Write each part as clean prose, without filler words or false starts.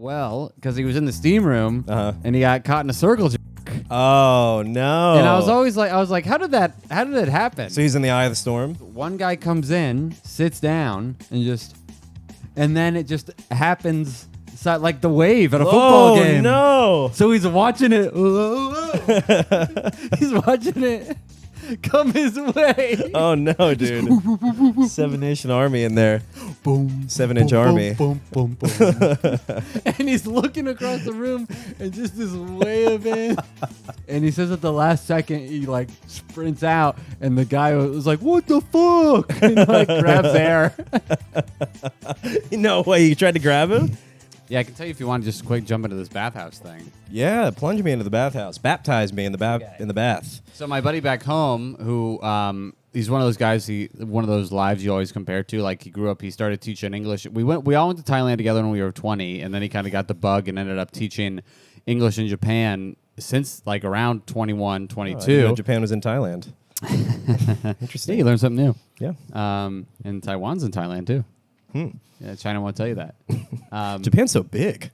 Well, because he was in the steam room and he got caught in a circle jerk. Oh no! And I was like, how did that happen? So he's in the eye of the storm. One guy comes in, sits down, and then it just happens like the wave at a football game. Oh no! So he's watching it. He's watching it come his way. Oh no, dude! 7 Nation Army in there. Boom. 7-inch army. Boom, boom, boom. And he's looking across the room and just this wave in. And he says at the last second, he like sprints out and the guy was like, what the fuck? And like grabs air. No way, you tried to grab him? Yeah, I can tell you if you want to just quick jump into this bathhouse thing. Yeah, plunge me into the bathhouse. Baptize me in the bath. So my buddy back home, who he's one of those guys. One of those lives you always compare to. Like he grew up, he started teaching English. We all went to Thailand together when we were 20, and then he kind of got the bug and ended up teaching English in Japan since like around 21, 22. I didn't know Japan was in Thailand. Interesting. Yeah, you learn something new. Yeah. And Taiwan's in Thailand too. Yeah, China won't tell you that. Japan's so big.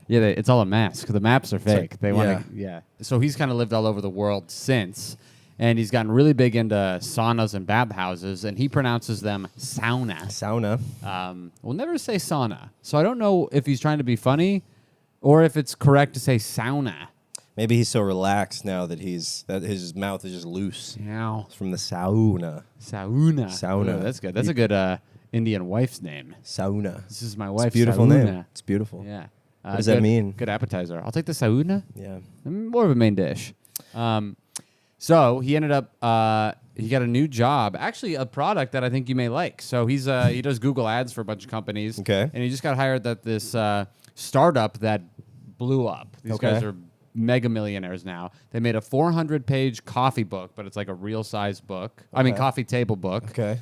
Yeah, it's all a mask. The maps are fake. They want yeah. to, So he's kind of lived all over the world since, and he's gotten really big into saunas and bathhouses, and he pronounces them sauna. Sauna. We'll never say sauna, so I don't know if he's trying to be funny, or if it's correct to say sauna. Maybe he's so relaxed now that his mouth is just loose. Yeah. It's from the sauna. Sauna. Oh, that's good. That's a good Indian wife's name. Sauna. This is my wife's It's a beautiful sauna. name. It's beautiful. Yeah. What does that mean? Good appetizer. I'll take the sauna. Yeah. More of a main dish. So he ended up, he got a new job, actually a product that I think you may like. So he does Google ads for a bunch of companies. Okay. And he just got hired at this startup that blew up. These guys are mega millionaires now. They made a 400-page coffee book, but it's like a real-size book. I mean, coffee table book. Okay.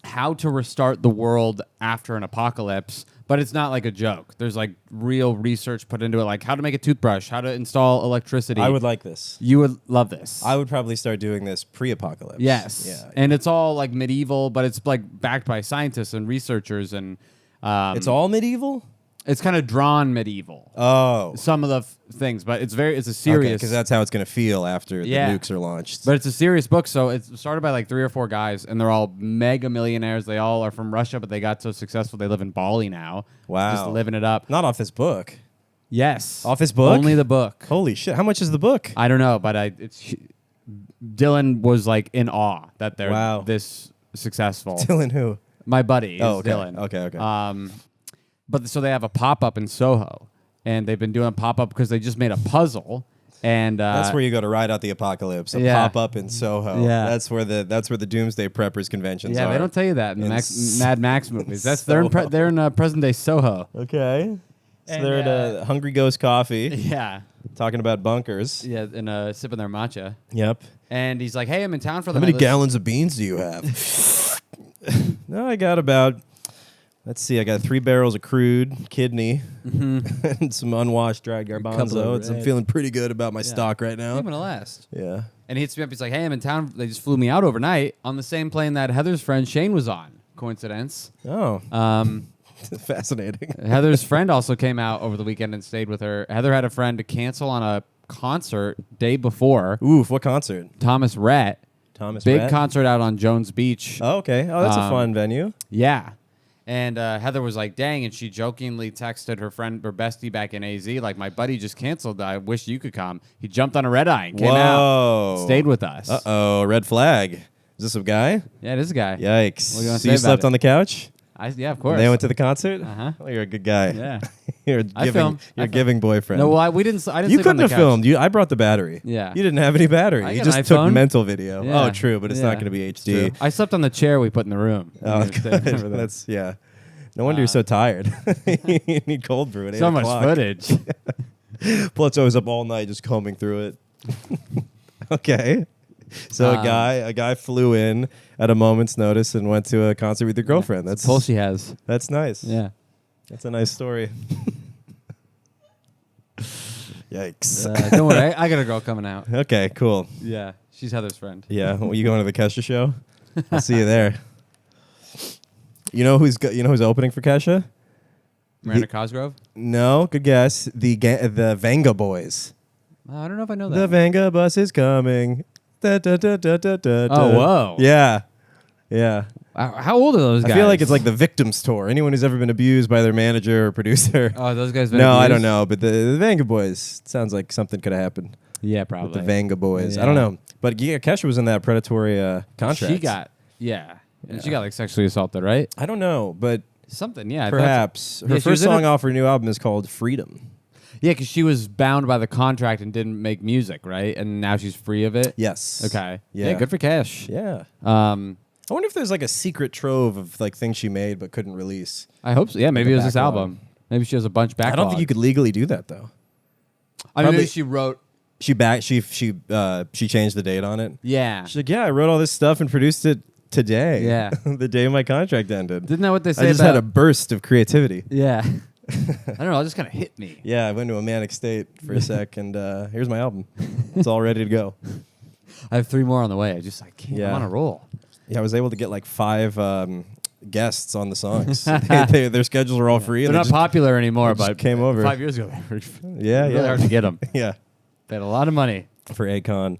How to restart the world after an apocalypse, but it's not like a joke. There's like real research put into it, like how to make a toothbrush, how to install electricity. I would like this. You would love this. I would probably start doing this pre-apocalypse. Yes. Yeah. And it's all like medieval, but it's like backed by scientists and researchers, and It's all medieval? it's kind of drawn medieval. Oh. Some of the things, but it's a serious. Because that's how it's going to feel after the nukes are launched. But it's a serious book, so it's started by like 3 or 4 guys, and they're all mega millionaires. They all are from Russia, but they got so successful they live in Bali now. Wow. Just living it up. Not off this book. Yes. Off this book? Only the book. Holy shit. How much is the book? I don't know, but Dylan was like in awe that they're this successful. Dylan who? My buddy is okay. Dylan. Okay. But so they have a pop-up in Soho, and they've been doing a pop-up because they just made a puzzle. And that's where you go to ride out the apocalypse. A pop-up in Soho. Yeah. That's where the Doomsday Preppers conventions are. Yeah, they don't tell you that in the Mad Max movies. They're in present-day Soho. Okay. So they're at Hungry Ghost Coffee. Yeah. Talking about bunkers. Yeah, and sipping their matcha. Yep. And he's like, hey, I'm in town for the How many night. gallons of beans do you have? No, I got about... Let's see, I got 3 barrels of crude, kidney, and some unwashed dried garbanzo. I'm feeling pretty good about my stock right now. I'm going to last. Yeah. And he hits me up. He's like, hey, I'm in town. They just flew me out overnight on the same plane that Heather's friend Shane was on. Coincidence. Oh. Fascinating. Heather's friend also came out over the weekend and stayed with her. Heather had a friend to cancel on a concert day before. Oof, what concert? Thomas Rhett. Big concert out on Jones Beach. Oh, okay. Oh, that's a fun venue. Yeah. And Heather was like, dang, and she jokingly texted her friend, her bestie back in AZ, like, my buddy just canceled. I wish you could come. He jumped on a red eye and came out. Stayed with us. Uh-oh, red flag. Is this a guy? Yeah, it is a guy. Yikes. What do you want to So say you about slept it? on the couch? Yeah, of course. They went to the concert? Uh-huh. Oh, you're a good guy. Yeah. You're a giving boyfriend. No, well, I didn't You sleep on couldn't the have couch. filmed. I brought the battery. Yeah. You didn't have any battery. I You got just an took iPhone. mental video. Yeah. Oh, true, but it's not going to be HD. True. I slept on the chair we put in the room. Oh, good. That's, yeah. No wonder you're so tired. You need cold brew at 8 so o'clock. much footage. Plus, I was up all night just combing through it. Okay. So a guy flew in at a moment's notice and went to a concert with your girlfriend. That's pull she has. That's nice. Yeah. That's a nice story. Yikes. Don't worry, I got a girl coming out. Okay, cool. Yeah, she's Heather's friend. Yeah, well, you going to the Kesha show? I'll see you there. You know who's opening for Kesha? Miranda Cosgrove? No, good guess. The Vanga Boys. I don't know if I know that. The Vanga bus is coming. Da, da, da, da, da, da, Oh, whoa. Yeah. Yeah. How old are those guys? I feel like it's like the victims tour. Anyone who's ever been abused by their manager or producer. Oh, those guys been No, abused? I don't know. But the Vanga Boys sounds like something could have happened. Yeah, With probably. the Vanga Boys. Yeah. I don't know. But yeah, Kesha was in that predatory contract. She got, And she got like sexually assaulted, right? I don't know, but Something, yeah. perhaps. Yeah, Her she first was in song a- off her new album is called Freedom. Yeah, because she was bound by the contract and didn't make music, right? And now she's free of it? Yes. Okay. Yeah. Good for Cash. Yeah. I I wonder if there's like a secret trove of like things she made but couldn't release. hope so. Yeah, maybe a it was this backlog. album. Maybe she has a bunch backlog. I don't think you could legally do that though. I mean, probably- maybe she wrote... She changed the date on it. Yeah. She's like, yeah, I wrote all this stuff and produced it today. Yeah. The day my contract ended. Isn't that what they say I just about... had a burst of creativity. Yeah. I don't know. It just kind of hit me. Yeah, I went into a manic state for a sec, and here's my album. It's all ready to go. I have 3 more on the way. I can't. Yeah. I'm on a roll. Yeah, I was able to get like 5 guests on the songs. Their schedules were all free. They're and they not just- popular anymore, they just but came over. 5 years ago, they were Yeah, really yeah. hard to get them. Yeah, They had a lot of money. for Akon.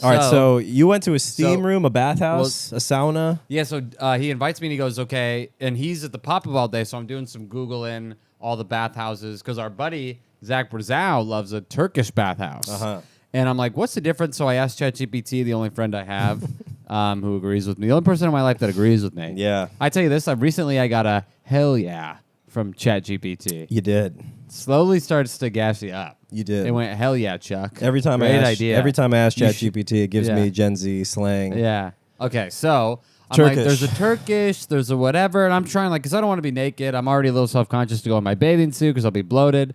All right, so you went to a steam room, a bathhouse, a sauna. Yeah, so he invites me and he goes, okay. And he's at the Pop-Up all day, so I'm doing some Googling all the bathhouses because our buddy, Zach Brazow, loves a Turkish bathhouse. Uh-huh. And I'm like, what's the difference? So I asked ChatGPT, the only friend I have who agrees with me, the only person in my life that agrees with me. Yeah. I tell you this, I got a hell yeah from ChatGPT. You did. Slowly starts to gas you up. You did. It went, hell yeah, Chuck. Every time Great I ask, idea. Every time I ask You should- ChatGPT, it gives Yeah. me Gen Z slang. Yeah. Okay, so I'm Turkish. like, there's a Turkish, there's a whatever, and I'm trying, like, because I don't want to be naked. I'm already a little self-conscious to go in my bathing suit because I'll be bloated.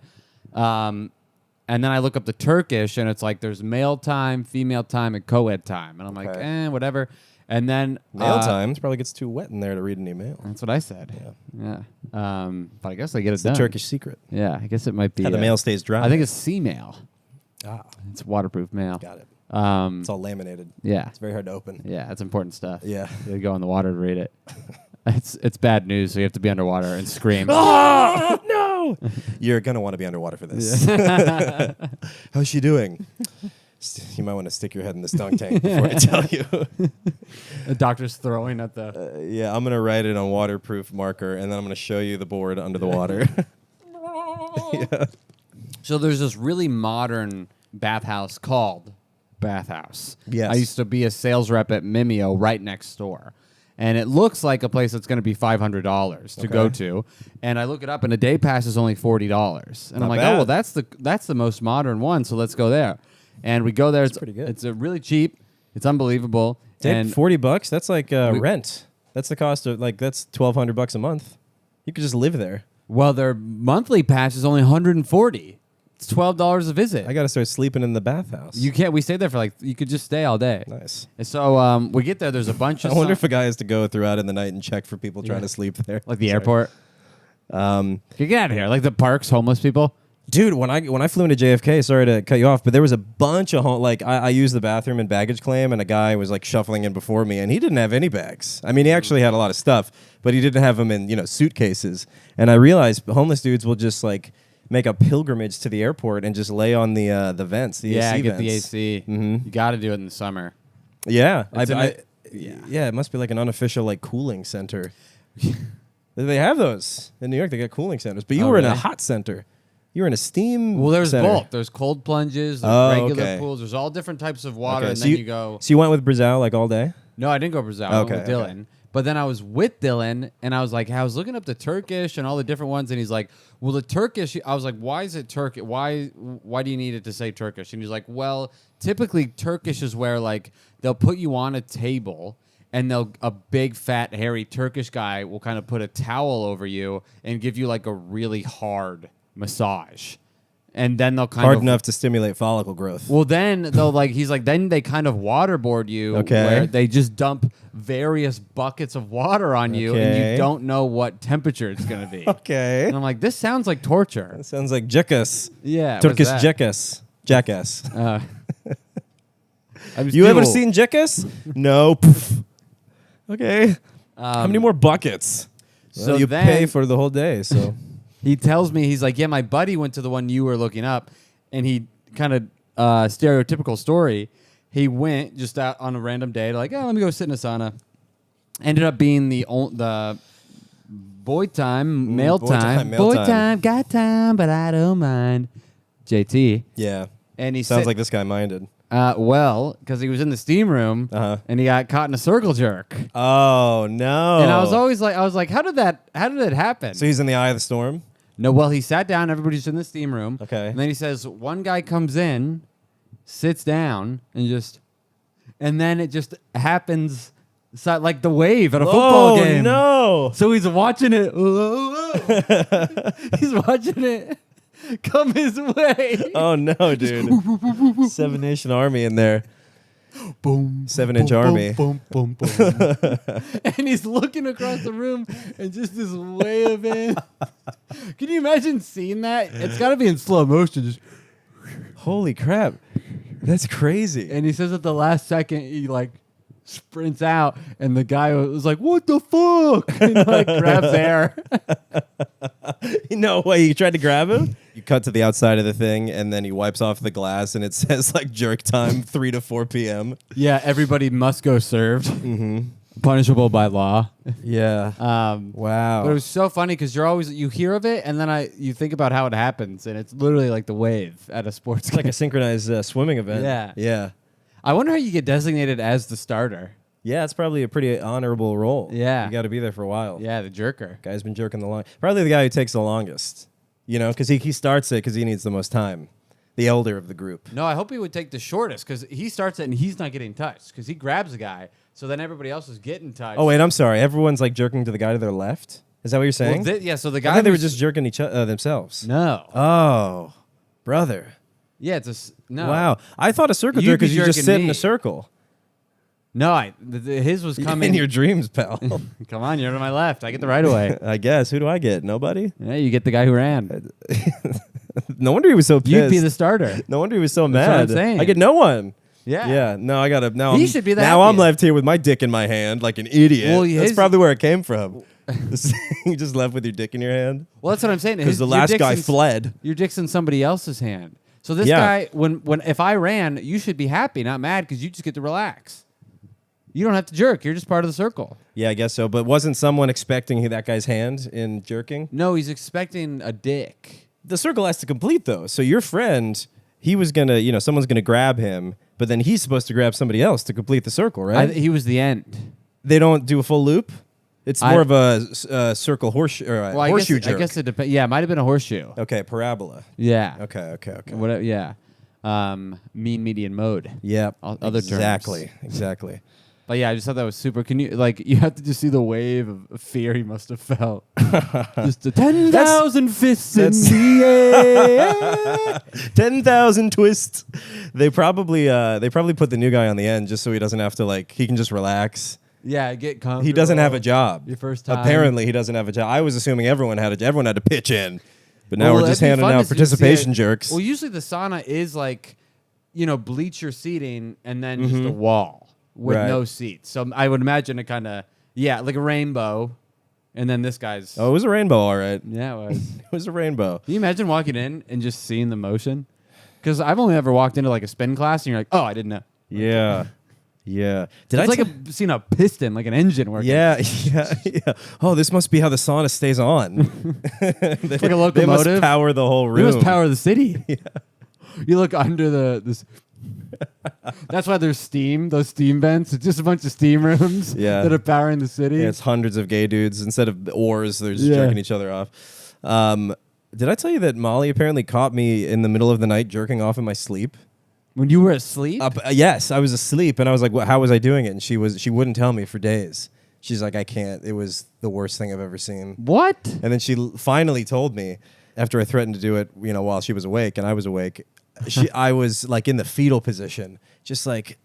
And then I look up the Turkish, and it's like there's male time, female time, and co-ed time. And I'm like, Okay. whatever. And then... Mail times probably gets too wet in there to read any mail. That's what I said. Yeah. But I guess I get it The done. Turkish secret. Yeah, I guess it might be... How the mail stays dry. I think it's C-mail. Ah, It's waterproof mail. got it. Um, It's all laminated. yeah. It's very hard to open. Yeah, that's important stuff. Yeah. You go in the water to read it. It's bad news, so you have to be underwater and scream. Oh, no! You're going to want to be underwater for this. How's she doing? You might want to stick your head in this dunk tank before I tell you. The doctor's throwing at the... Yeah, I'm going to write it on waterproof marker, and then I'm going to show you the board under the water. Yeah. So there's this really modern bathhouse called Bathhouse. Yes. I used to be a sales rep at Mimeo right next door. And it looks like a place that's going to be $500 to go to. And I look it up, and a day pass is only $40. And I'm like, bad. oh, well, that's the most modern one, so let's go there. And we go there. It's pretty good. It's really cheap. It's unbelievable. And And $40, that's like rent. That's the cost of, like, that's $1,200 a month. You could just live there. well, their monthly pass is only $140. It's $12 a visit. I got to start sleeping in the bathhouse. You can't. We stayed there for you could just stay all day. Nice. And so we get there. There's a bunch of. I wonder if a guy has to go throughout in the night and check for people trying to sleep there. like the Sorry. airport. You get out of here. Like the parks, homeless people. Dude, when I flew into JFK, sorry to cut you off, but there was a bunch of I used the bathroom and baggage claim, and a guy was like shuffling in before me, and he didn't have any bags. I mean, he actually had a lot of stuff, but he didn't have them in suitcases. And I realized homeless dudes will just like make a pilgrimage to the airport and just lay on the vents, the AC get vents. the AC. Mhm. You got to do it in the summer. Yeah, It's yeah, it must be like an unofficial like cooling center. They have those in New York. They got cooling centers, but you Oh, were in a really? hot center. You were in a steam. Well, there's center. both. There's cold plunges. There's Oh, regular okay. pools. There's all different types of water, Okay, and so then you- you go. So you went with Brazow like all day? No, I didn't go Brazil. I went Okay, with okay. Dylan. But then I was with Dylan, and I was like, I was looking up the Turkish and all the different ones, and he's like, well, the Turkish. I was like, why is it Turkish? Why do you need it to say Turkish? And he's like, well, typically Turkish is where like they'll put you on a table, and a big fat hairy Turkish guy will kind of put a towel over you and give you like a really hard massage, and then they'll kind Hard of enough to stimulate follicle growth. Well, then they'll he's like, then they kind of waterboard you, Okay. where they just dump various buckets of water on you, and Okay. you don't know what temperature it's gonna be. Okay. And I'm like, this sounds like torture. That sounds like jackass. Yeah, what's Turkish that? jackass. Jackass. You ever seen Jackass? No. Poof. Okay. How many more buckets? So Well, you then- pay for the whole day, so he tells me, he's like, yeah, my buddy went to the one you were looking up, and he kind of stereotypical story. He went just out on a random day to like, oh, let me go sit in a sauna. Ended up being the boy time, male time, boy time, got time, but I don't mind. JT. Yeah. And he sounds like this guy minded. Well, because he was in the steam room and he got caught in a circle jerk. Oh no! And I was like, how did that happen? So he's in the eye of the storm. No, well, he sat down. Everybody's in the steam room. Okay. And then he says, one guy comes in, sits down, and then it just happens like the wave at a football game. Oh no! So he's watching it. He's watching it come his way. Oh no, dude! 7 Nation Army in there. Boom. 7-inch army. Boom, boom, boom. And he's looking across the room and just this wave in. Can you imagine seeing that? It's got to be in slow motion. Just holy crap. That's crazy. And he says at the last second, he like sprints out, and the guy was like, what the fuck? And like grabs air. No way. You tried to grab him? You cut to the outside of the thing, and then he wipes off the glass, and it says like jerk time 3 to 4 p.m. Yeah, everybody must go served. Mm-hmm. Punishable by law. Yeah. Wow. But it was so funny because you hear of it, and then you think about how it happens, and it's literally like the wave at a sports game. Like a synchronized swimming event. Yeah. Yeah. I wonder how you get designated as the starter. Yeah, it's probably a pretty honorable role. Yeah. You got to be there for a while. Yeah, the jerker. Guy's been jerking the longest. Probably the guy who takes the longest. You know, because he starts it because he needs the most time. The elder of the group. No, I hope he would take the shortest because he starts it and he's not getting touched because he grabs a guy. So then everybody else is getting touched. Oh, wait, I'm sorry. Everyone's like jerking to the guy to their left? Is that what you're saying? Well, yeah, so the guy. I thought they were just jerking each other themselves. No. Oh, brother. Yeah, no. Wow. I thought a circle You'd jerk be is you just jerking sit in me. a circle. No, his was coming. In your dreams, pal. Come on, you're to my left. I get the right away. I guess. Who do I get? Nobody? Yeah, you get the guy who ran. No wonder he was so pissed. You'd be the starter. No wonder he was so That's mad. what I'm saying. I get no one. Yeah. Yeah. No, I gotta. Now He should be the Now I'm happiest. left here with my dick in my hand like an idiot. Well, That's probably where it came from. You just left with your dick in your hand Well, that's what I'm saying. because the last guy fled. Your dick's in somebody else's hand. So this Yeah. guy, if I ran, you should be happy, not mad, because you just get to relax. You don't have to jerk. You're just part of the circle. Yeah, I guess so. But wasn't someone expecting that guy's hand in jerking? No, he's expecting a dick. The circle has to complete though. So your friend, he was gonna, someone's gonna grab him, but then he's supposed to grab somebody else to complete the circle, right? He was the end. They don't do a full loop. It's more of a circle horseshoe jerk. I guess it depends. Yeah, it might have been a horseshoe. Okay, parabola. Yeah. Okay. Whatever. Yeah. Mean, median, mode. Yeah. Other terms. Exactly. But yeah, I just thought that was super. Can you you have to just see the wave of fear he must have felt. Just 10,000 fists in the air. 10,000 twists. They probably put the new guy on the end just so he doesn't have to he can just relax. Yeah, get comfortable. He doesn't have a job. Your first time. Apparently, he doesn't have a job. I was assuming everyone had to pitch in, but now we're just it'd be handing fun out to participation see it. jerks. Well, usually the sauna is bleacher seating and then just a wall with no seats. So I would imagine it kind of like a rainbow, and then this guy's. Oh, it was a rainbow, all right. Yeah, it was. It was a rainbow. Can you imagine walking in and just seeing the motion? Because I've only ever walked into a spin class, and you're like, oh, I didn't know. Yeah. Did It's seeing a piston, like an engine working. Yeah. Oh, this must be how the sauna stays on. It's like a locomotive. They must power the whole room. They must power the city. Yeah. You look under this. That's why there's steam. Those steam vents. It's just a bunch of steam rooms that are powering the city. Yeah, it's hundreds of gay dudes instead of oars. They're just jerking each other off. Did I tell you that Molly apparently caught me in the middle of the night jerking off in my sleep? When you were asleep? Yes, I was asleep, and I was like, "How was I doing it?" And she wouldn't tell me for days. She's like, "I can't. It was the worst thing I've ever seen." What? And then she finally told me after I threatened to do it, while she was awake and I was awake. I was in the fetal position, just like.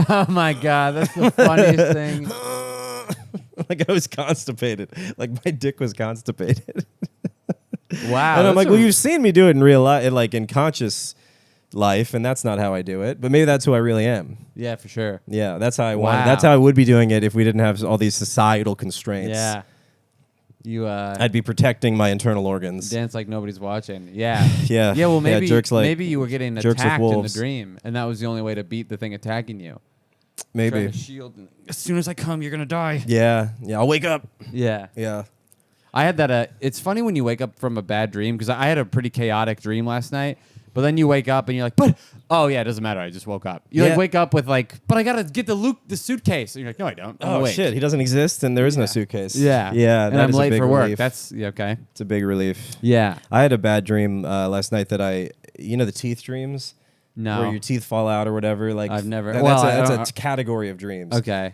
Oh my God, that's the funniest thing. I was constipated. My dick was constipated. Wow. And I'm like, well, you've seen me do it in real life, in conscious life, and that's not how I do it. But maybe that's who I really am. Yeah, for sure. Yeah, that's how I want. That's how I would be doing it if we didn't have all these societal constraints. Yeah. I'd be protecting my internal organs. Dance like nobody's watching. Yeah. Yeah. Yeah, well, maybe jerks like maybe you were getting jerks attacked like in the wolves. dream, and that was the only way to beat the thing attacking you. Maybe. Trying to shield. As soon as I come, you're going to die. Yeah. I'll wake up. Yeah. Yeah. I had that. It's funny when you wake up from a bad dream, because I had a pretty chaotic dream last night. But then you wake up and you're like, oh yeah, it doesn't matter. I just woke up. You like wake up with like, but I gotta get the suitcase. And you're like, no, I don't. I'm awake. Shit, he doesn't exist, and there is no suitcase. Yeah, yeah. And I'm late for work. That's okay. It's a big relief. Yeah. I had a bad dream last night that the teeth dreams. No. Where your teeth fall out or whatever. Like I've never. That's a category of dreams. Okay.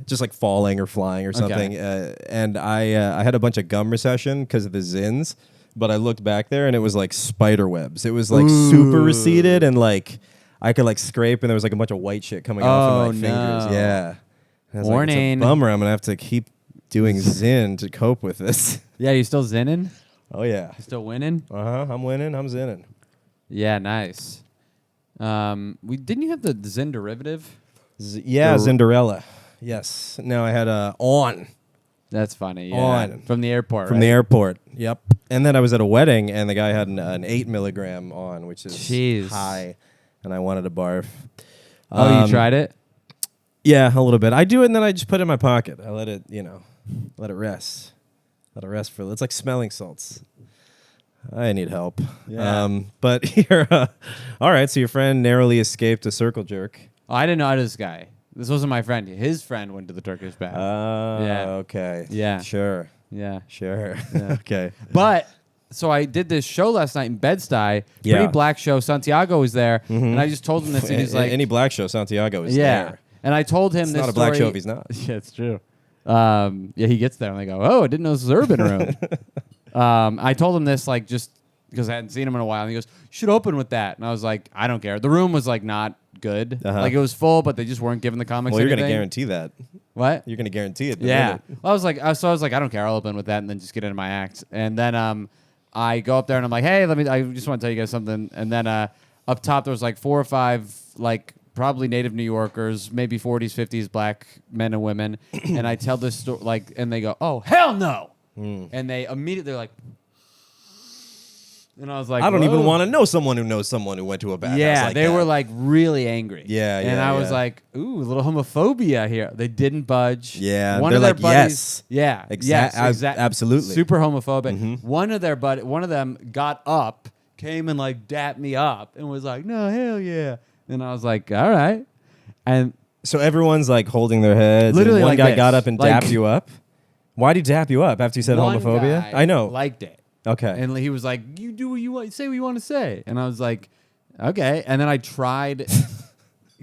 Just like falling or flying or something. Okay. And I had a bunch of gum recession because of the zins. But I looked back there and it was like spider webs. It was like super receded and like I could like scrape and there was like a bunch of white shit coming off of my fingers. Yeah. I was Warning. Like, it's a bummer. I'm gonna have to keep doing zin to cope with this. Yeah, you still zinning? Oh yeah. You still winning? I'm winning. I'm zinning. Yeah, nice. Didn't you have the zin derivative? Zinderella. Yes. Now I had on. That's funny. Yeah. On. From the airport. From the airport. Yep. And then I was at a wedding, and the guy had an 8 milligram on, which is high, and I wanted to barf. Oh, you tried it? Yeah, a little bit. I do it, and then I just put it in my pocket. I let it, let it rest. Let it rest for a little. It's like smelling salts. I need help. Yeah. But here, all right, so your friend narrowly escaped a circle jerk. Oh, I didn't know this guy. This wasn't my friend. His friend went to the Turkish bath. Yeah. Okay. Yeah. Sure. Yeah. Sure. Yeah. Okay. But so I did this show last night in Bed-Stuy. Pretty black show. Santiago was there, and I just told him this, and he's like, "Any black show, Santiago is there." And I told him it's this. Not a black show if he's not. Yeah, it's true. Yeah, he gets there, and I go, "Oh, I didn't know this was Urban Room." I told him this like just because I hadn't seen him in a while, and he goes, "You should open with that." And I was like, "I don't care." The room was like not good. Like it was full, but they just weren't giving the comics. Well, you're anything. Gonna guarantee that. What? You're gonna guarantee it. Yeah. Well, I was like, I don't care. I'll open with that and then just get into my act. And then I go up there and I'm like, hey, I just want to tell you guys something. And then up top there was like 4 or 5 like probably native New Yorkers, maybe 40s, 50s black men and women. And I tell this story like, and they go, oh hell no. And they immediately like. And I was like, I don't even want to know someone who knows someone who went to a bathhouse. Yeah, like they that. were like really angry. Yeah, and I was like, ooh, a little homophobia here. They didn't budge. Yeah, one they're of their like, buddies, yes. Yeah, exactly. Absolutely. Super homophobic. One of them got up, came and like dapped me up, and was like, no, hell yeah. And I was like, all right. And so everyone's like holding their heads. Literally, and one like guy this. got up and Like- dapped you up. Why did he dap you up after you said one homophobia? guy I know. liked it. Okay. And he was like, you do what you want, say what you want to say. And I was like, okay. And then I tried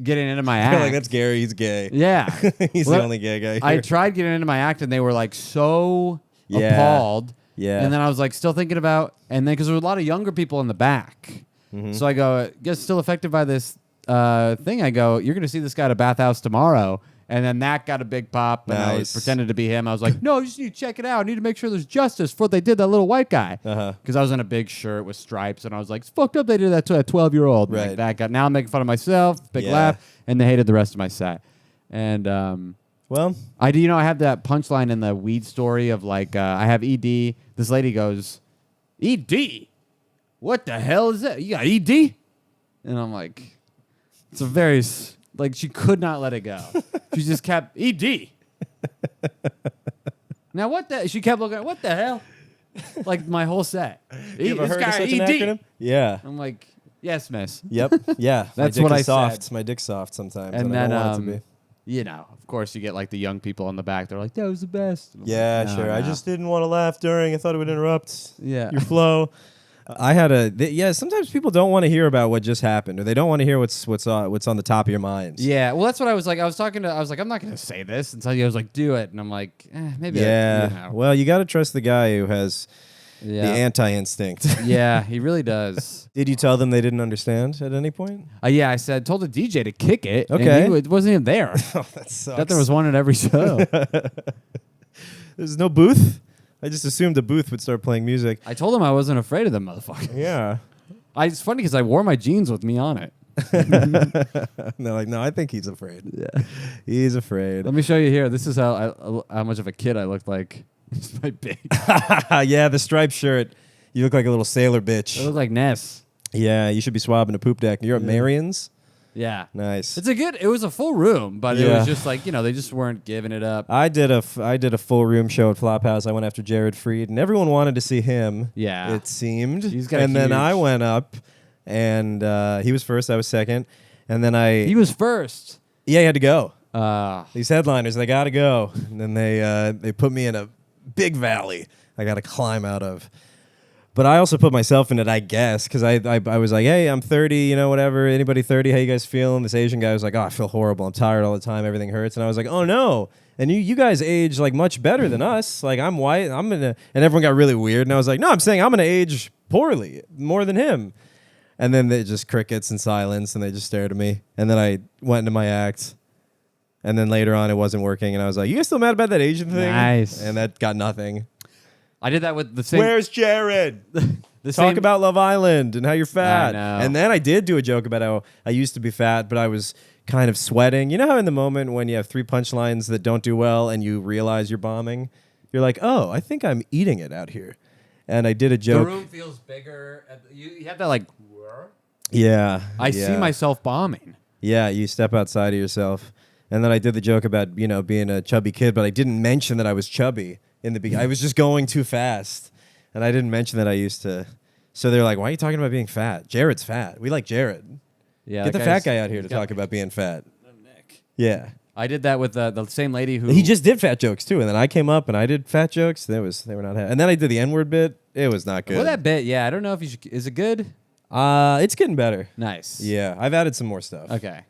getting into my act. You're like, that's Gary. He's gay. Yeah. He's the only gay guy here. I tried getting into my act, and they were like so appalled. Yeah. And then I was like still thinking about, and then because there were a lot of younger people in the back. So I go, guess still affected by this thing. I go, you're going to see this guy at a bathhouse tomorrow. And then that got a big pop, and I was pretended to be him. I was like, no, you just need to check it out. I need to make sure there's justice for what they did, that little white guy. Because I was in a big shirt with stripes, and I was like, it's fucked up they did that to a 12-year-old. Right. Like that guy. Now I'm making fun of myself, big laugh, and they hated the rest of my set. And well, I have that punchline in the weed story of like, I have ED. This lady goes, ED? What the hell is that? You got ED? And I'm like, it's a very... Like, she could not let it go. She just kept, ED. Now, she kept looking, what the hell? Like, my whole set. you ever This heard of guy, such an ED. acronym? Yeah. I'm like, yes, miss. Yep. Yeah. That's my dick what is I soft. said. My dick's soft sometimes. And I then, don't want it to be. you know, of course, you get like the young people in the back. They're like, that was the best. And I'm Yeah, like, no, sure. no. I just didn't want to laugh during. I thought it would interrupt Yeah. your flow. I had sometimes people don't want to hear about what just happened, or they don't want to hear what's on the top of your mind. Yeah, well, that's what I was like. I was like, I'm not going to say this until you. I was like, do it. And I'm like, maybe. Yeah. Well, you got to trust the guy who has the anti-instinct. Yeah, he really does. Did you tell them they didn't understand at any point? Yeah, I told the DJ to kick it. Okay. And it wasn't even there. Oh, that sucks. Thought there was one at every show. There's no booth? I just assumed the booth would start playing music. I told him I wasn't afraid of them motherfuckers. Yeah. It's funny because I wore my jeans with me on it. And they're like, no, I think he's afraid. Yeah. He's afraid. Let me show you here. This is how much of a kid I looked like. It's my big. Yeah, the striped shirt. You look like a little sailor bitch. I look like Ness. Yeah, you should be swabbing a poop deck. You're at Marion's? Yeah. Nice. It was a full room, but it was just like, they just weren't giving it up. I did a full room show at Flophouse. I went after Jared Freed, and everyone wanted to see him. Yeah. It seemed. Then I went up, and he was first, I was second. And then He was first. Yeah, he had to go. These These headliners, they got to go. And then they put me in a big valley I got to climb out of. But I also put myself in it, I guess, because I was like, hey, I'm 30, whatever. Anybody 30? How you guys feeling? This Asian guy was like, oh, I feel horrible. I'm tired all the time. Everything hurts. And I was like, oh, no. And you guys age like much better than us. Like, I'm white. And everyone got really weird. And I was like, no, I'm saying I'm going to age poorly, more than him. And then they just crickets and silence, and they just stared at me. And then I went into my act. And then later on, it wasn't working. And I was like, you guys still mad about that Asian thing? Nice. And that got nothing. I did that with the same. Where's Jared? Talk about Love Island and how you're fat. I know. And then I did do a joke about how I used to be fat, but I was kind of sweating. You know how in the moment when you have 3 punchlines that don't do well and you realize you're bombing, you're like, oh, I think I'm eating it out here. And I did a joke. The room feels bigger. You have that like. Yeah. I see myself bombing. Yeah, you step outside of yourself. And then I did the joke about, being a chubby kid, but I didn't mention that I was chubby in the beginning. I was just going too fast. And I didn't mention that I used to. So they're like, why are you talking about being fat? Jared's fat. We like Jared. Yeah, Get the fat guy out here to talk about being fat. Nick. Yeah. I did that with the same lady who. He just did fat jokes too. And then I came up and I did fat jokes. They were not happy. And then I did the N-word bit. It was not good. Well, that bit, yeah. I don't know if you should. Is it good? It's getting better. Nice. Yeah. I've added some more stuff. Okay.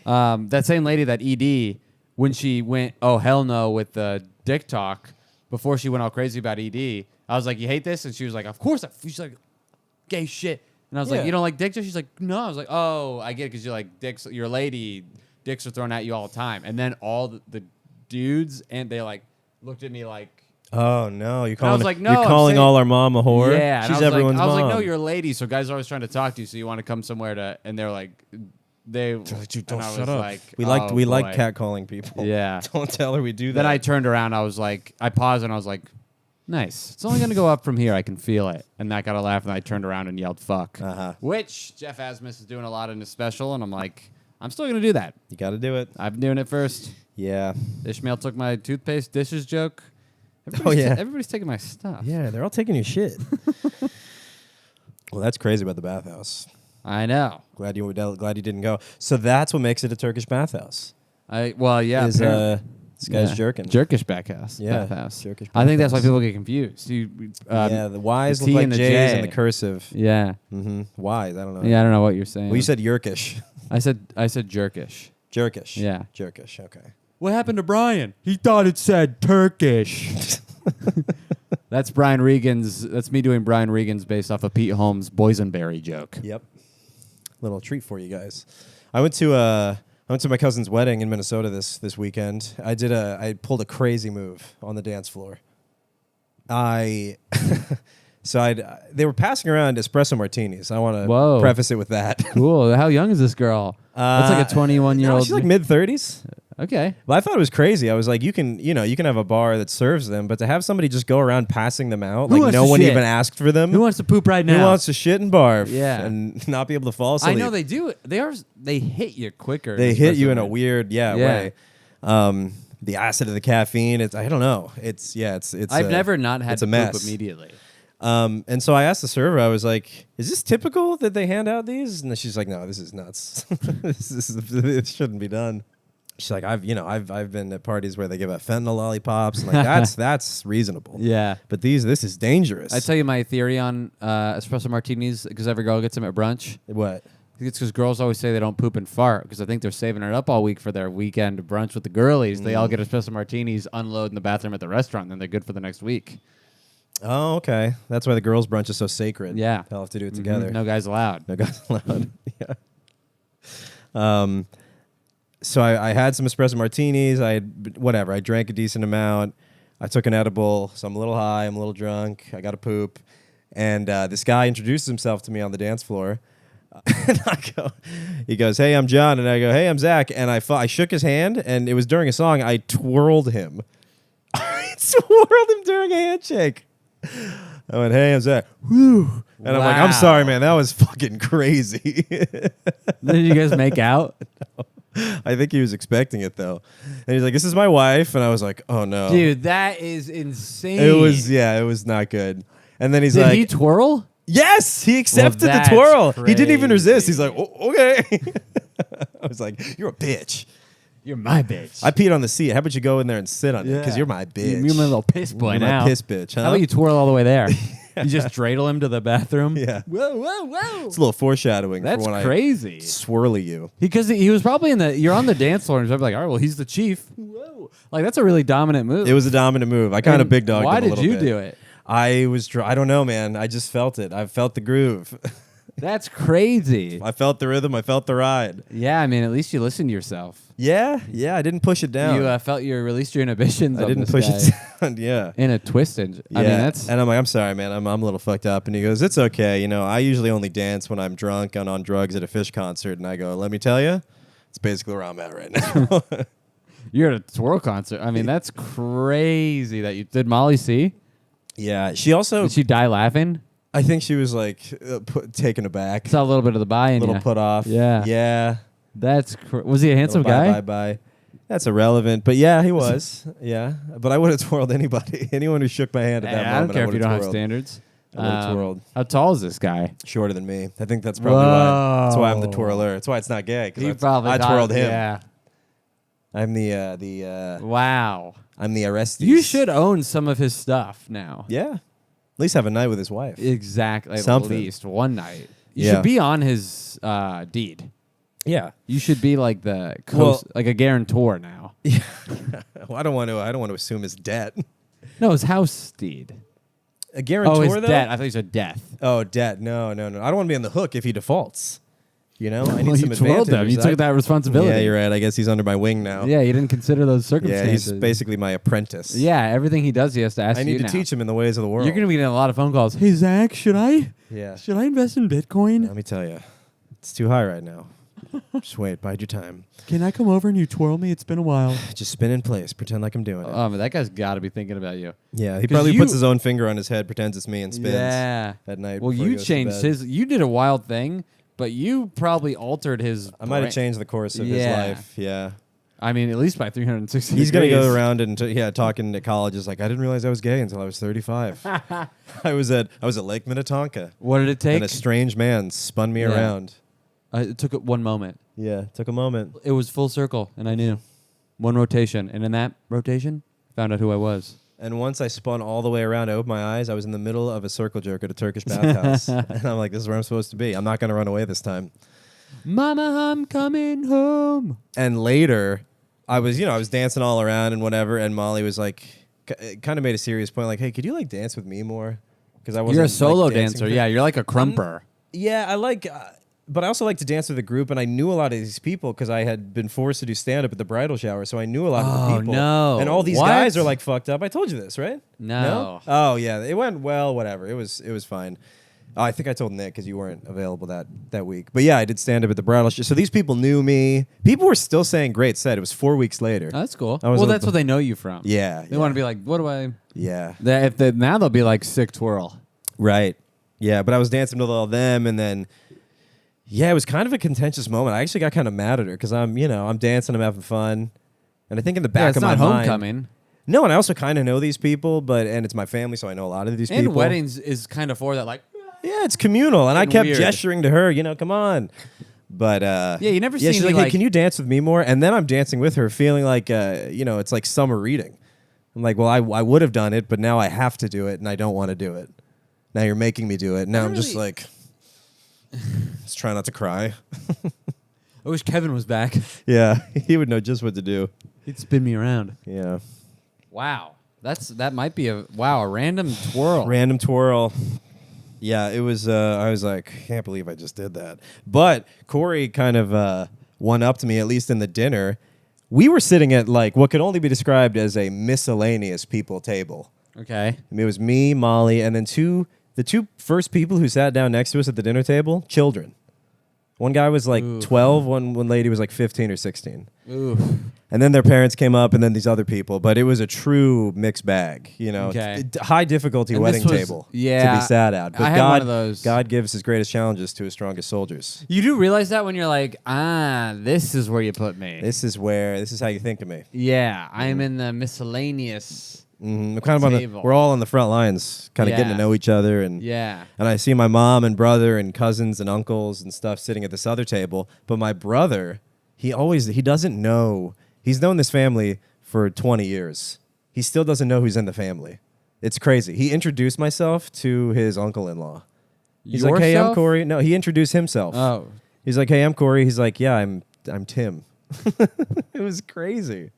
That same lady, that ED, when she went, oh, hell no, with the dick talk, before she went all crazy about ED, I was like, you hate this? And she was like, of course. She's like, gay shit. And I was like, you don't like dick? She's like, no. I was like, oh, I get it because you're like dicks. You're a lady. Dicks are thrown at you all the time. And then all the dudes, and they like looked at me like, oh no, you're calling all our mom a whore. Yeah, she's everyone's mom. I was like, no, you're a lady. So guys are always trying to talk to you. So you want to come somewhere to, and they're like, dude, don't shut up. Like, we like catcalling people. Yeah, don't tell her we do that. Then I turned around. I was like, I paused and I was like, nice. It's only gonna go up from here. I can feel it. And that got a laugh. And I turned around and yelled, "Fuck!" Which Jeff Asmus is doing a lot in his special, and I'm like, I'm still gonna do that. You got to do it. I've been doing it first. Yeah. Ishmael took my toothpaste dishes joke. Everybody's taking my stuff. Yeah, they're all taking your shit. Well, that's crazy about the bathhouse. I know. Glad you didn't go. So that's what makes it a Turkish bathhouse. Yeah. This guy's jerking. Jerkish Bathhouse. Yeah. Bathhouse. Jerkish I think that's Bathhouse. why people get confused. The Y's the look T like and the J's J. and the cursive. Yeah. Mm-hmm. Y's, I don't know. Yeah, I don't know what you're saying. Well, you said Jerkish. I said Jerkish. Jerkish. Yeah. Jerkish, okay. What happened to Brian? He thought it said Turkish. That's Brian Regan's. That's me doing Brian Regan's based off of Pete Holmes' boysenberry joke. Yep. Little treat for you guys. I went to my cousin's wedding in Minnesota this weekend. I pulled a crazy move on the dance floor. They were passing around espresso martinis. I want to preface it with that. Cool. How young is this girl? That's like a 21-year-old. She's like mid-30s. Okay. Well, I thought it was crazy. I was like, you can have a bar that serves them, but to have somebody just go around passing them out, like no one even asked for them. Who wants to poop right now? Who wants to shit and barf? Yeah. And not be able to fall asleep? I know they do. They hit you quicker. They hit you in a weird way. The acid of the caffeine. I don't know. It's. I've never not had to mess. poop immediately. And so I asked the server, I was like, is this typical that they hand out these? And she's like, no, this is nuts. It shouldn't be done. She's like, I've been at parties where they give out fentanyl lollipops. And like, that's reasonable. Yeah. But this is dangerous. I tell you my theory on espresso martinis, because every girl gets them at brunch. What? I think it's because girls always say they don't poop and fart, because I think they're saving it up all week for their weekend brunch with the girlies. They all get espresso martinis, unload in the bathroom at the restaurant, and then they're good for the next week. Oh, okay. That's why the girls' brunch is so sacred. Yeah. They'll have to do it together. No guys allowed. No guys allowed. Yeah. So I had some espresso martinis. I drank a decent amount. I took an edible, so I'm a little high. I'm a little drunk. I got to poop. And this guy introduces himself to me on the dance floor. And he goes, hey, I'm John. And I go, hey, I'm Zach. And I shook his hand, and it was during a song. I twirled him. It's twirled him during a handshake. I went, hey, how's that? Woo. And I'm like, I'm sorry, man. That was fucking crazy. Did you guys make out? No. I think he was expecting it, though. And he's like, this is my wife. And I was like, oh, no. Dude, that is insane. It was not good. And then he's Did like, he twirl? yes, he accepted the twirl. He didn't even resist. He's like, oh, okay. I was like, you're a bitch. You're my bitch. I peed on the seat. How about you go in there and sit on it? Because you're my bitch. You're my little piss boy You're now. my piss bitch, huh? How about you twirl all the way there? You just dreidel him to the bathroom? Yeah. Whoa, whoa, whoa. It's a little foreshadowing. That's for when crazy. I swirly you. Because he was probably you're on the dance floor and he's probably like, all right, well, he's the chief. Whoa. Like, that's a really dominant move. It was a dominant move. I kind of big dogged Why him a did little you bit. do it? I don't know, man. I just felt it. I felt the groove. That's crazy. I felt the rhythm. I felt the ride. Yeah, I mean, at least you listened to yourself. Yeah. I didn't push it down. You felt you released your inhibitions. I on didn't this push guy it down. Yeah. in a twist. I mean, that's. And I'm like, I'm sorry, man. I'm a little fucked up. And he goes, it's okay. You know, I usually only dance when I'm drunk and on drugs at a Fish concert. And I go, let me tell you, it's basically where I'm at right now. You're at a Twirl concert. I mean, that's crazy that you did. Molly see? Yeah. She also, Did she die laughing? I think she was like taken aback. Saw a little bit of the buy in A little ya. put off. Yeah. Yeah. That's was he a handsome guy? Bye. That's irrelevant. But yeah, he was. Yeah. But I would have twirled anybody. Anyone who shook my hand at that I moment. don't care if you don't have twirled. standards. I would have twirled. How tall is this guy? Shorter than me. I think that's probably why. That's why I'm the Whoa. twirler. That's why it's not gay. He Because probably I thought- twirled him. Yeah. I'm the Wow. I'm the arrestee. You should own some of his stuff now. Yeah. At least have a night with his wife. Exactly. Something. At least one night. You Yeah. should be on his deed. Yeah. You should be like the like a guarantor now. Yeah. Well, I don't want to assume his debt. No, his house deed. A guarantor his though? debt. I thought you said death. Oh, debt. No. I don't want to be on the hook if he defaults. You know, I need Well, some you twirled him. advantage. You took that responsibility. Yeah, you're right. I guess he's under my wing now. Yeah, you didn't consider those Yeah, circumstances. he's basically my apprentice. Yeah, everything he does, he has to ask I you need to now. teach him in the ways of the world. You're going to be getting a lot of phone calls. Hey, Zach, should I Yeah. invest in Bitcoin? Let me tell you, it's too high right now. Just wait, bide your time. Can I come over and you twirl me? It's been a while. Just spin in place, pretend like I'm doing it. But that guy's got to be thinking about you. Yeah, he 'cause probably you- puts his own finger on his head, pretends it's me, and spins Yeah. at night. Well, before he you goes to changed bed. his. You did a wild thing, but you probably altered his. I might have brain. changed the course of his Yeah. life. Yeah, I mean, at least by 360 he's gonna degrees. go around and talking to colleges like I didn't realize I was gay until I was 35. I was at Lake Minnetonka, What did it take? and a strange man spun me Yeah. around. It took one moment. Yeah, took a moment. It was full circle, and I knew. One rotation, and in that rotation, found out who I was. And once I spun all the way around, I opened my eyes. I was in the middle of a circle jerk at a Turkish Bathhouse, and I'm like, "This is where I'm supposed to be. I'm not gonna run away this time." Mama, I'm coming home. And later, I was dancing all around and whatever, and Molly was like, kind of made a serious point, like, "Hey, could you like dance with me more?" Because I wasn't. You're a solo like, dancing dancer. with- Yeah, you're like a crumper. Yeah, I like, but I also like to dance with a group, and I knew a lot of these people because I had been forced to do stand up at the bridal shower, so I knew a lot of the people. no. And all these What? guys are like fucked up. I told you this, right? No. Oh yeah, it went well. Whatever. It was fine. I think I told Nick because you weren't available that week. But yeah, I did stand up at the bridal shower. So these people knew me. People were still saying great set. It was 4 weeks later. Oh, that's cool. I was Well, a- that's what they know you from. Yeah. They want to be like, what do I? Yeah. Now they'll be like, sick twirl. Right. Yeah, but I was dancing with all of them, and then, yeah, it was kind of a contentious moment. I actually got kind of mad at her because I'm dancing, I'm having fun, and I think in the back It's of my not mind, homecoming. no, and I also kind of know these people, and it's my family, so I know a lot of these And people. weddings is kind of for that, like, Yeah, it's communal, and I Fucking kept weird. gesturing to her, come on. But Yeah, you never yeah, see she's me, like, hey, like- can you dance with me more? And then I'm dancing with her, feeling like it's like summer reading. I'm like, well, I would have done it, but now I have to do it, and I don't want to do it. Now you're making me do it. Now I'm just like, just trying not to cry. I wish Kevin was back. Yeah, he would know just what to do. He'd spin me around. Yeah. Wow. That might be a random twirl. Random twirl. Yeah, it was, I was like, can't believe I just did that. But Corey kind of one upped me, at least in the dinner. We were sitting at like what could only be described as a miscellaneous people table. Okay. I mean, it was me, Molly, and then the two first people who sat down next to us at the dinner table, children. One guy was like 12, one lady was like 15 or 16. Ooh. And then their parents came up, and then these other people. But it was a true mixed bag, Okay. High difficulty And wedding this was- table yeah, to be sad at. But I had one of those. God gives his greatest challenges to his strongest soldiers. You do realize that when you're like, this is where you put me. This is how you think of me. Yeah, I am in the miscellaneous. We're kind of Table. we're all on the front lines, kind of getting to know each other, and Yeah. and I see my mom and brother and cousins and uncles and stuff sitting at this other table. But my brother, he doesn't know. He's known this family for 20 years. He still doesn't know who's in the family. It's crazy. He introduced myself to his uncle-in-law. He's like, "Hey, I'm Corey." No, he introduced himself. Oh. He's like, "Hey, I'm Corey." He's like, "Yeah, I'm Tim." It was crazy.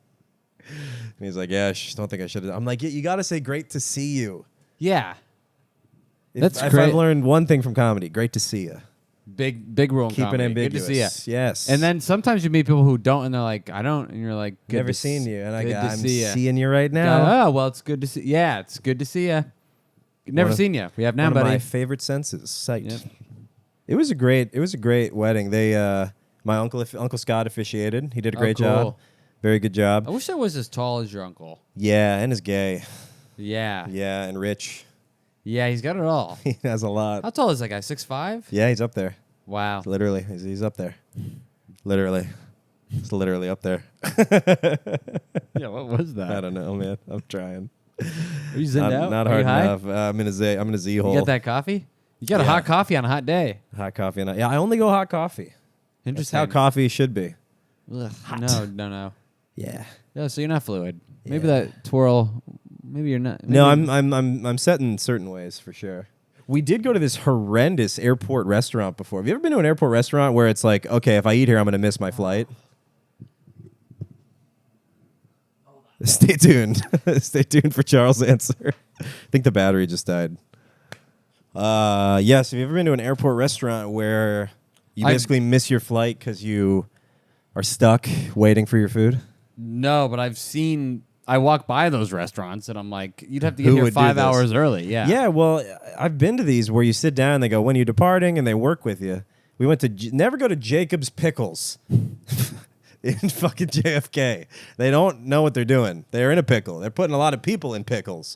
And he's like, "Yeah, don't think I should have." I'm like, you got to say great to see you. Yeah. If That's I've great. learned one thing from comedy, great to see you. Big rule in Keep comedy. it ambiguous. Good to see ya. Yes. And then sometimes you meet people who don't, and they're like, I don't, and you're like, good never to seen you, and good to I'm see ya. seeing you right now. Oh, well, it's good to see. Yeah, it's good to see you. Never seen you. We have now, One buddy. of my favorite senses, sight. Yep. It was a great wedding. They, my Uncle Scott officiated. He did a great cool. job. Very good job. I wish I was as tall as your uncle. Yeah, and is gay. Yeah. Yeah, and rich. Yeah, he's got it all. He has a lot. How tall is that guy? 6'5"? Yeah, he's up there. Wow. Literally, he's up there. Literally, it's literally up there. Yeah, what was that? I don't know, man. I'm trying. Are you zinned out? Not Are you hard high? enough. I'm in a Z hole. You got that coffee? You got a Yeah. hot coffee on a hot day. Hot coffee. Yeah, I only go hot coffee. That's Interesting. how coffee should be. Ugh, no. Yeah. Yeah, so you're not fluid. Maybe Yeah. that twirl. Maybe you're not. No, maybe- I'm set in certain ways for sure. We did go to this horrendous airport restaurant before. Have you ever been to an airport restaurant where it's like, okay, if I eat here, I'm going to miss my flight? Stay tuned. Stay tuned for Charles' answer. I think the battery just died. Yes, have you ever been to an airport restaurant where you basically miss your flight because you are stuck waiting for your food? No, but I've seen. I walk by those restaurants and I'm like, you'd have to Who get here would do 5 this? hours early. Yeah. Yeah, well, I've been to these where you sit down and they go, when are you departing? And they work with you. We went to, never go to Jacob's Pickles in fucking JFK. They don't know what they're doing. They're in a pickle. They're putting a lot of people in pickles.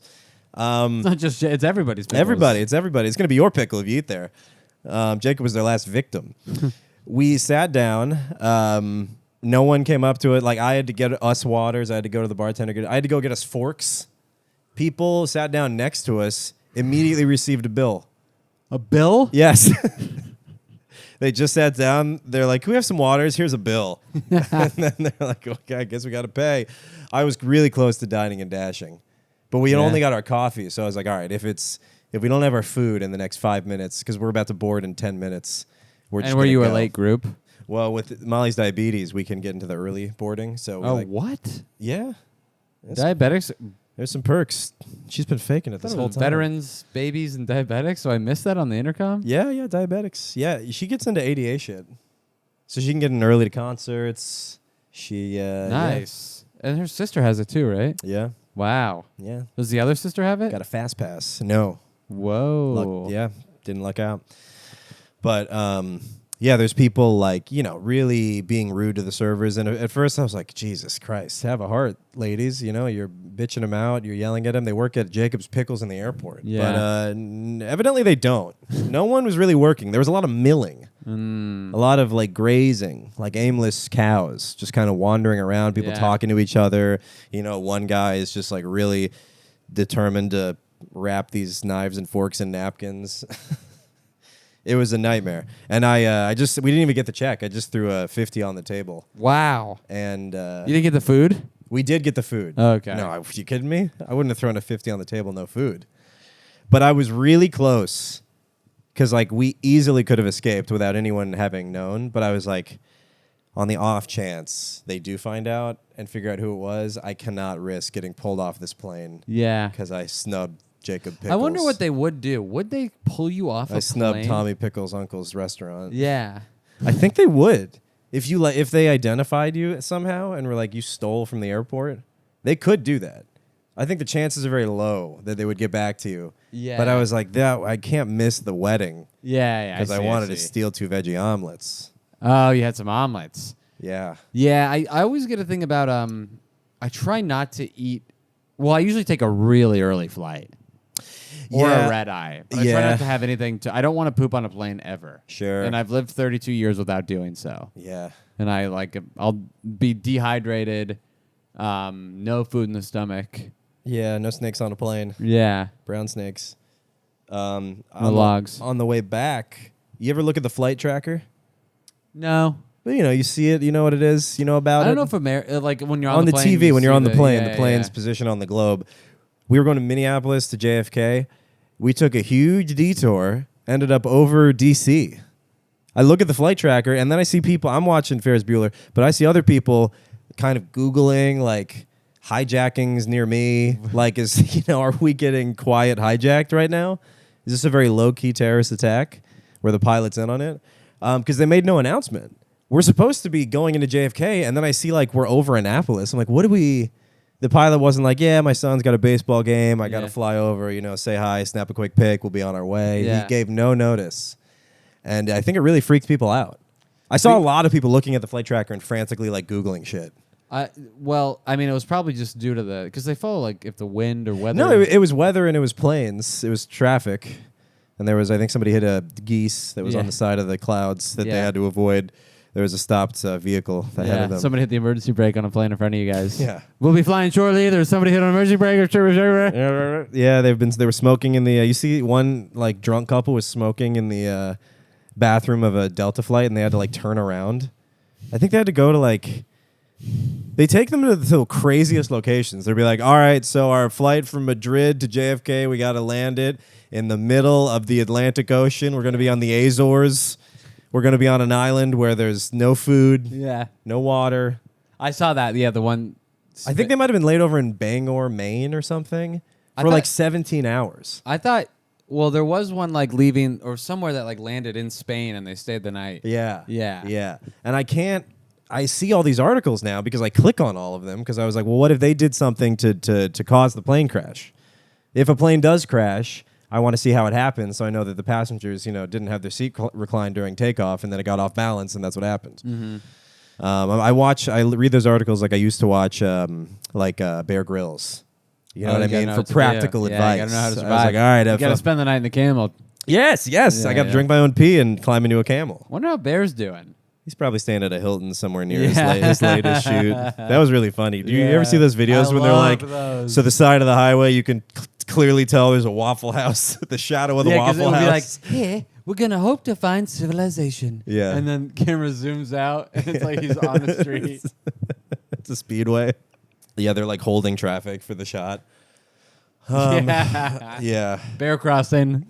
It's not just. It's everybody's. Pickles. Everybody. It's everybody. It's going to be your pickle if you eat there. Jacob was their last victim. We sat down. No one came up to it. Like, I had to get us waters. I had to go to the bartender. I had to go get us forks. People sat down next to us, immediately received a bill. A bill? Yes. They just sat down. They're like, can we have some waters? Here's a bill. And then they're like, okay, I guess we got to pay. I was really close to dining and dashing. But we had only got our coffee. So I was like, all right, if we don't have our food in the next 5 minutes, because we're about to board in 10 minutes, we're just And were gonna you a go. late group? Well, with Molly's diabetes, we can get into the early boarding. So Oh, what? yeah, Diabetics? there's some perks. She's been faking it this whole time. Veterans, babies, and diabetics. So I missed that on the intercom. Yeah, diabetics. Yeah, she gets into ADA shit, so she can get in early to concerts. She Nice. And her sister has it too, right? Yeah, Wow. yeah. Does the other sister have it? Got a fast pass. No, Whoa. didn't luck out. But yeah, there's people like, really being rude to the servers. And at first I was like, Jesus Christ, have a heart, ladies. You're bitching them out. You're yelling at them. They work at Jacob's Pickles in the airport. Yeah. But evidently they don't. No one was really working. There was a lot of milling. A lot of like grazing, like aimless cows, just kind of wandering around, people talking to each other. One guy is just like really determined to wrap these knives and forks in napkins. It was a nightmare. And we didn't even get the check. I just threw a 50 on the table. Wow. And You didn't get the food? we did get the food. Okay. No, you kidding me? I wouldn't have thrown a 50 on the table, no food. But I was really close because like we easily could have escaped without anyone having known. But I was like, on the off chance they do find out and figure out who it was, I cannot risk getting pulled off this plane Yeah. because I snubbed Jacob Pickles. I wonder what they would do. Would they pull you off I a snubbed plane? Tommy Pickles' uncle's restaurant. Yeah. I think they would. If they identified you somehow and were like, you stole from the airport, they could do that. I think the chances are very low that they would get back to you. Yeah. But I was like, I can't miss the wedding Yeah. because I see, wanted to see. steal 2 veggie omelets. Oh, you had some omelets. Yeah. Yeah, I always get a thing about I try not to eat. Well, I usually take a really early flight or a red eye. But I try not to have anything to. I don't want to poop on a plane ever. Sure. And I've lived 32 years without doing so. Yeah. And I'll be dehydrated, no food in the stomach. Yeah, no snakes on a plane. Yeah. Brown snakes. No logs. On the way back, you ever look at the flight tracker? No. Well, you see it. You know what it is. You know about it. I don't know if like when you're on the plane, TV, when you're on the plane, yeah, the plane's position on the globe. We were going to Minneapolis to JFK. We took a huge detour, ended up over DC. I look at the flight tracker, and then I see people. I'm watching Ferris Bueller, but I see other people kind of Googling, like, hijackings near me. Like, are we getting quiet hijacked right now? Is this a very low-key terrorist attack where the pilot's in on it? Because they made no announcement. We're supposed to be going into JFK, and then I see, like, we're over Annapolis. I'm like, what do we... The pilot wasn't like, yeah, my son's got a baseball game. I got to fly over, say hi, snap a quick pic. We'll be on our way. Yeah. He gave no notice. And I think it really freaked people out. I saw a lot of people looking at the flight tracker and frantically, like, Googling shit. It was probably just due to because they follow, like, if the wind or weather. No, it was weather and it was planes. It was traffic. And there was, I think somebody hit a geese that was on the side of the clouds that they had to avoid. There was a stopped vehicle ahead of them. Somebody hit the emergency brake on a plane in front of you guys. Yeah. We'll be flying shortly. There's somebody hit an emergency brake. Yeah, they were smoking in the, you see one, like, drunk couple was smoking in the bathroom of a Delta flight, and they had to, like, turn around. I think they had to go to, like, they take them to the craziest locations. They'll be like, all right, so our flight from Madrid to JFK, we got to land it in the middle of the Atlantic Ocean. We're going to be on the Azores. We're going to be on an island where there's no food, no water. I saw that. Yeah, the one. I think they might have been laid over in Bangor, Maine or something for like 17 hours. I thought, well, there was one like leaving or somewhere that like landed in Spain and they stayed the night. Yeah. And I see all these articles now because I click on all of them because I was like, well, what if they did something to cause the plane crash? If a plane does crash, I want to see how it happens, so I know that the passengers, didn't have their seat reclined during takeoff, and then it got off balance, and that's what happened. Mm-hmm. I read those articles like I used to watch, Bear Grylls. You know what I mean? For practical advice. You gotta know how to survive. I was like, all right, you gotta spend the night in the camel. Yes. I got to drink my own pee and climb into a camel. Wonder how Bear's doing. He's probably staying at a Hilton somewhere near his latest shoot. That was really funny. Do you ever see those videos when they're like, so the side of the highway, you can clearly tell there's a Waffle House, the shadow of the Waffle House. Be like, here, we're going to hope to find civilization. Yeah. And then camera zooms out, and it's like he's on the street. It's a speedway. Yeah, they're like holding traffic for the shot. Yeah. Bear crossing.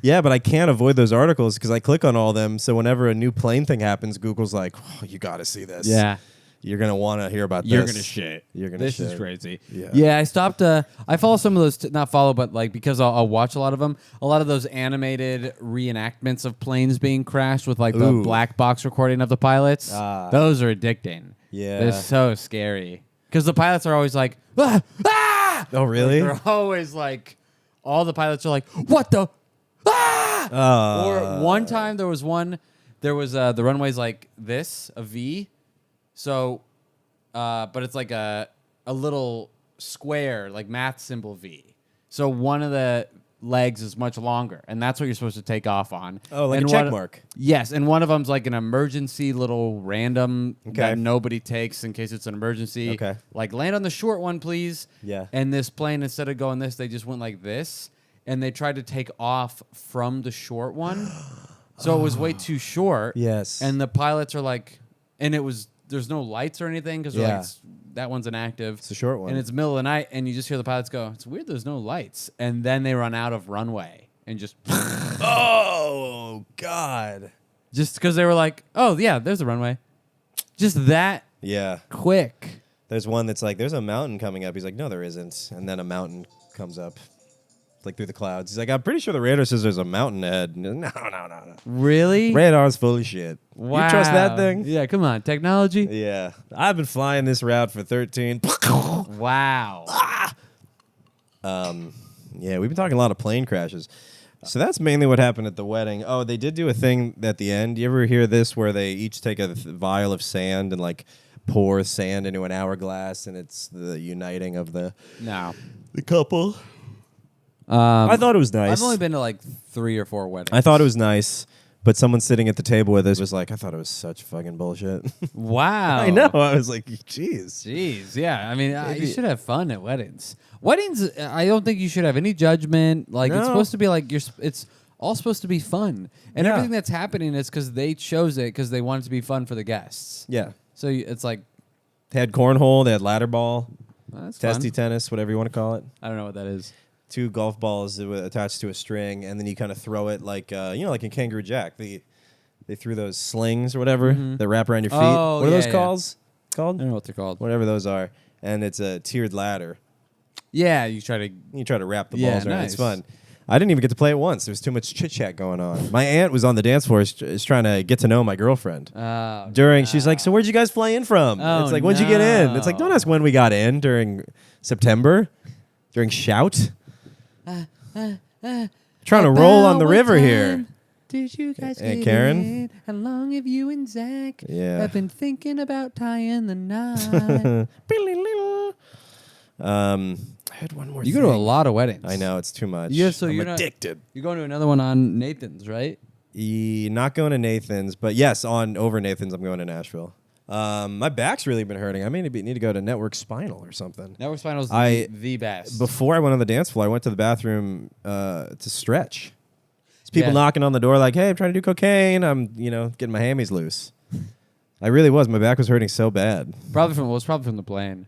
Yeah, but I can't avoid those articles because I click on all of them. So whenever a new plane thing happens, Google's like, oh, you got to see this. Yeah. You're going to want to hear about this. You're going to shit. This is crazy. Yeah, I stopped. I follow some of those, not follow, but like because I'll watch a lot of them. A lot of those animated reenactments of planes being crashed with like the black box recording of the pilots. Those are addicting. Yeah. They're so scary. Because the pilots are always like, ah! Ah! Oh, really? Like, they're always like, all the pilots are like, what the? Ah! Or one time there was the runway's like this, a V. So, but it's like a little square, like math symbol V. So one of the legs is much longer, and that's what you're supposed to take off on. Oh, like and a check mark. Yes, and one of them's like an emergency little random that nobody takes in case it's an emergency. Okay. Like, land on the short one, please. Yeah. And this plane, instead of going this, they just went like this, and they tried to take off from the short one. So it was way too short. Yes. And the pilots are like, and there's no lights or anything because like, that one's inactive. It's a short one. And it's middle of the night, and you just hear the pilots go, it's weird there's no lights. And then they run out of runway and just... Oh, God. Just because they were like, oh, yeah, there's a runway. Just that quick. There's one that's like, there's a mountain coming up. He's like, no, there isn't. And then a mountain comes up. Like through the clouds. He's like, I'm pretty sure the radar says there's a mountain ahead. No. Really? Radar's full of shit. Wow. You trust that thing? Yeah, come on. Technology? Yeah. I've been flying this route for 13. Wow. Yeah, we've been talking a lot of plane crashes. So that's mainly what happened at the wedding. Oh, they did do a thing at the end. You ever hear this where they each take a vial of sand and like pour sand into an hourglass, and it's the uniting of the couple? I thought it was nice. I've only been to like 3 or 4 weddings. I thought it was nice, but someone sitting at the table with us was like, I thought it was such fucking bullshit. Wow. I know. I was like, jeez. Jeez, yeah. I mean, you should have fun at weddings. Weddings, I don't think you should have any judgment. Like, it's supposed to be like it's all supposed to be fun, and everything that's happening is because they chose it because they want it to be fun for the guests. Yeah. So it's like they had cornhole, they had ladder ball, testy tennis, whatever you want to call it. I don't know what that is. 2 golf balls that were attached to a string, and then you kind of throw it like like in Kangaroo Jack. They threw those slings or whatever that wrap around your feet. Oh, what are those called? I don't know what they're called. Whatever those are, and it's a tiered ladder. Yeah, you try to wrap the balls around. Nice. It's fun. I didn't even get to play it once. There was too much chit chat going on. My aunt was on the dance floor, is trying to get to know my girlfriend. She's like, "So where'd you guys fly in from?" It's like, "When'd you get in?" It's like, "Don't ask when we got in during September, during Shout." Trying to roll on the river here. Did you guys Aunt get Karen? in? How long have you and Zach have been thinking about tying the knot? I had one more. You go to a lot of weddings. I know, it's too much. Yeah, so I'm addicted. You're going to another one on Nathan's, right? Not going to Nathan's, but yes, over Nathan's, I'm going to Nashville. My back's really been hurting. I may need to go to Network Spinal or something. Network Spinal's the best. Before I went on the dance floor, I went to the bathroom to stretch. There's people knocking on the door like, "Hey, I'm trying to do cocaine. I'm, getting my hammies loose." I really was. My back was hurting so bad. It was probably from the plane.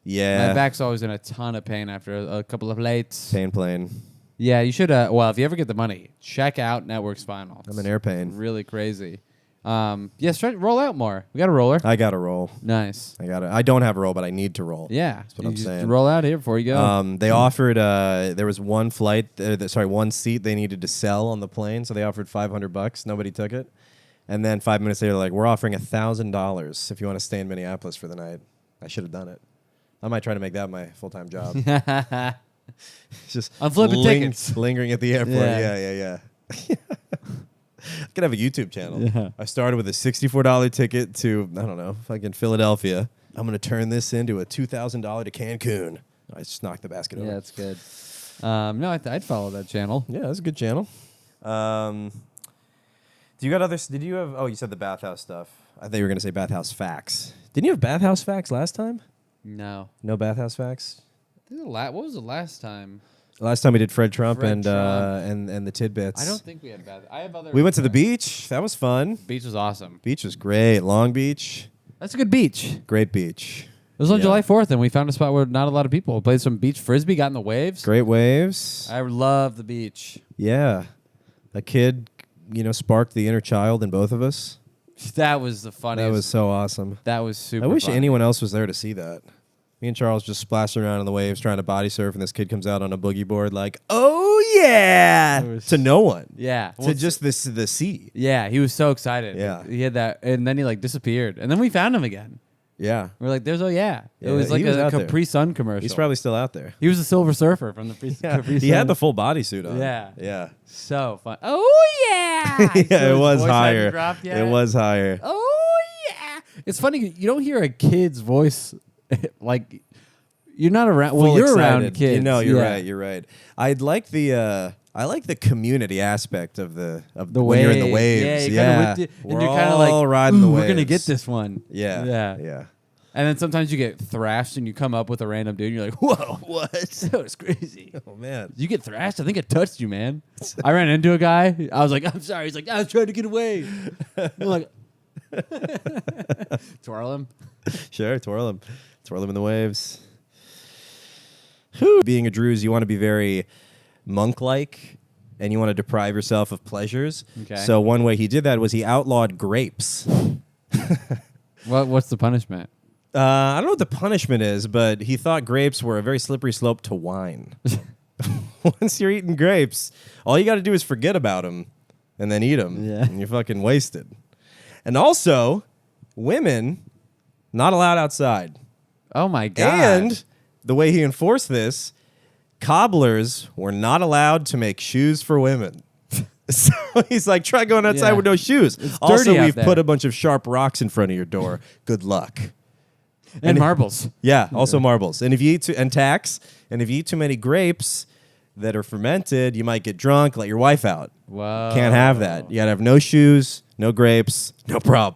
Yeah. My back's always in a ton of pain after a couple of lates. Pain plane. Yeah, you should. Well, if you ever get the money, check out Network Spinal. I'm in air pain. Really crazy. Roll out more. We got a roller. I got to roll. Nice. I don't have a roll, but I need to roll. Yeah. That's what I'm saying. Roll out here before you go. They offered, there was one one seat they needed to sell on the plane, so they offered $500. Nobody took it. And then 5 minutes later, like, we're offering $1,000 if you want to stay in Minneapolis for the night. I should have done it. I might try to make that my full-time job. Just I'm flipping tickets. Lingering at the airport. Yeah. I could have a YouTube channel. Yeah. I started with a $64 ticket to, I don't know, fucking Philadelphia. I'm going to turn this into a $2,000 to Cancun. I just knocked the basket over. Yeah, that's good. No, I'd follow that channel. Yeah, that's a good channel. Do you got others? Did you have, you said the bathhouse stuff. I thought you were going to say bathhouse facts. Didn't you have bathhouse facts last time? No. No bathhouse facts? What was the last time? Last time we did Fred Trump and the tidbits. I don't think we had I have other. We went to the beach. That was fun. Beach was awesome. Beach was great. Long Beach. That's a good beach. Great beach. It was on July 4th, and we found a spot where not a lot of people played some beach frisbee, got in the waves. Great waves. I love the beach. Yeah. A kid, sparked the inner child in both of us. That was the funniest. That was so awesome. That was super I wish funny. anyone else was there to see that. Me and Charles just splashing around in the waves trying to body surf, and this kid comes out on a boogie board like, "Oh yeah!" To no one. Yeah. To just the sea. Yeah, he was so excited. Yeah. He had that, and then he disappeared, and then we found him again. Yeah. We're like, "There's It was like a Capri Sun commercial." He's probably still out there. He was a Silver Surfer from the Capri Sun. He had the full bodysuit on. Yeah. Yeah. So fun. Oh yeah. Yeah, it was higher. It was higher. Oh yeah. It's funny, you don't hear a kid's voice like you're not around. Well, you're around kids. You're right. You're right. I like the community aspect of the when you're in the waves. Yeah. And you're kind of like riding the waves. We're gonna get this one. Yeah. And then sometimes you get thrashed and you come up with a random dude and you're like, whoa, what? That was crazy. Oh, man. You get thrashed? I think it touched you, man. I ran into a guy. I was like, I'm sorry. He's like, I was trying to get away. I'm like, twirl him. Sure, twirl him. Twirl him in the waves. Being a Druze, you want to be very monk-like, and you want to deprive yourself of pleasures. Okay. So one way he did that was he outlawed grapes. What's the punishment? I don't know what the punishment is, but he thought grapes were a very slippery slope to wine. Once you're eating grapes, all you got to do is forget about them and then eat them, and you're fucking wasted. And also, women not allowed outside. Oh my god! And the way he enforced this, cobblers were not allowed to make shoes for women. So he's like, try going outside with no shoes. Also, we've put a bunch of sharp rocks in front of your door. Good luck. And marbles. Yeah, also marbles. And if you eat and tacks, and if you eat too many grapes that are fermented, you might get drunk, let your wife out. Wow. Can't have that. You gotta have no shoes, no grapes, no problem.